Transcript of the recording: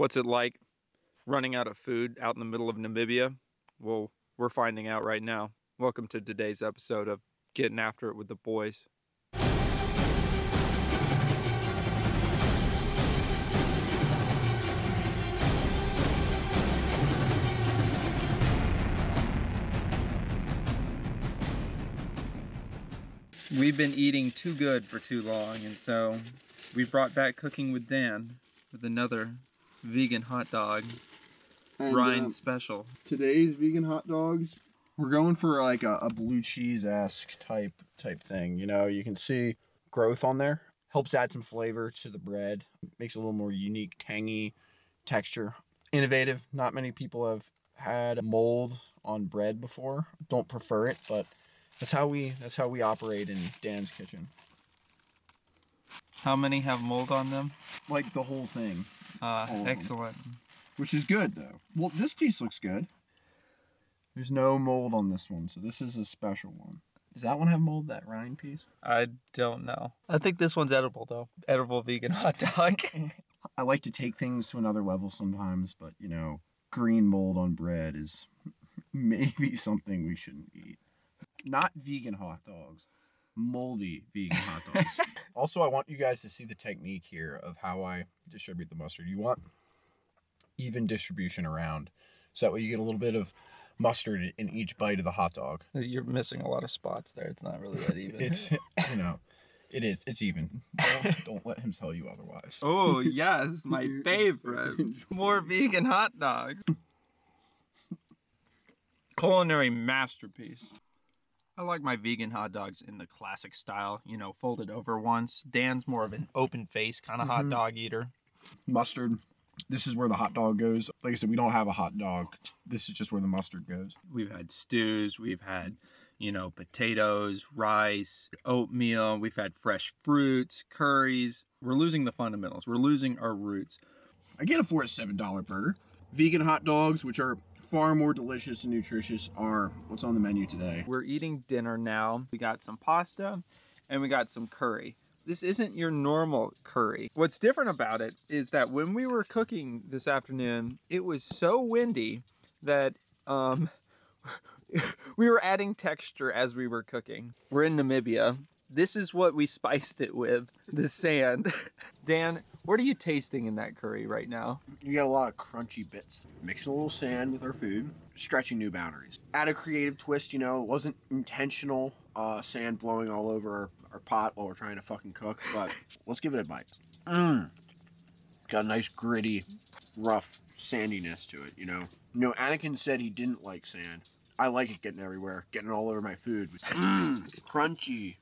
What's it like running out of food out in the middle of Namibia? Well, we're finding out right now. Welcome to today's episode of Getting After It with the Boys. We've been eating too good for too long, and so we brought back Cooking with Dan with another vegan hot dog. Ryan special. Today's vegan hot dogs, we're going for like a blue cheese-esque type thing. You know, you can see growth on there. Helps add some flavor to the bread. Makes it a little more unique, tangy texture. Innovative. Not many people have had mold on bread before. Don't prefer it, but that's how we operate in Dan's kitchen. How many have mold on them? Like the whole thing. Excellent. Which is good though. Well, this piece looks good. There's no mold on this one, so this is a special one. Does that one have mold, that rind piece? I don't know. I think this one's edible though. Edible vegan hot dog. I like to take things to another level sometimes, but you know, green mold on bread is maybe something we shouldn't eat. Not vegan hot dogs. Moldy vegan hot dogs. Also, I want you guys to see the technique here of how I distribute the mustard. You want even distribution around, so that way you get a little bit of mustard in each bite of the hot dog. You're missing a lot of spots there. It's not really that even. It's, you know, it is. It's even. Don't let him tell you otherwise. Oh, yes, my favorite. More vegan hot dogs. Culinary masterpiece. I like my vegan hot dogs in the classic style, you know, folded over once. Dan's more of an open face kind of hot dog eater. Mustard. This is where the hot dog goes. Like I said, we don't have a hot dog. This is just where the mustard goes. We've had stews. We've had, you know, potatoes, rice, oatmeal. We've had fresh fruits, curries. We're losing the fundamentals. We're losing our roots. I can't afford a $7 burger. Vegan hot dogs, which are far more delicious and nutritious, are what's on the menu today. We're eating dinner now. We got some pasta and we got some curry. This isn't your normal curry. What's different about it is that when we were cooking this afternoon, it was so windy that we were adding texture as we were cooking. We're in Namibia. This is what we spiced it with, the sand. Dan, what are you tasting in that curry right now? You got a lot of crunchy bits. Mixing a little sand with our food, stretching new boundaries. Add a creative twist, you know, it wasn't intentional sand blowing all over our pot while we're trying to fucking cook, but let's give it a bite. Got a nice gritty, rough sandiness to it, you know. You know, Anakin said he didn't like sand. I like it getting everywhere, getting all over my food. Crunchy.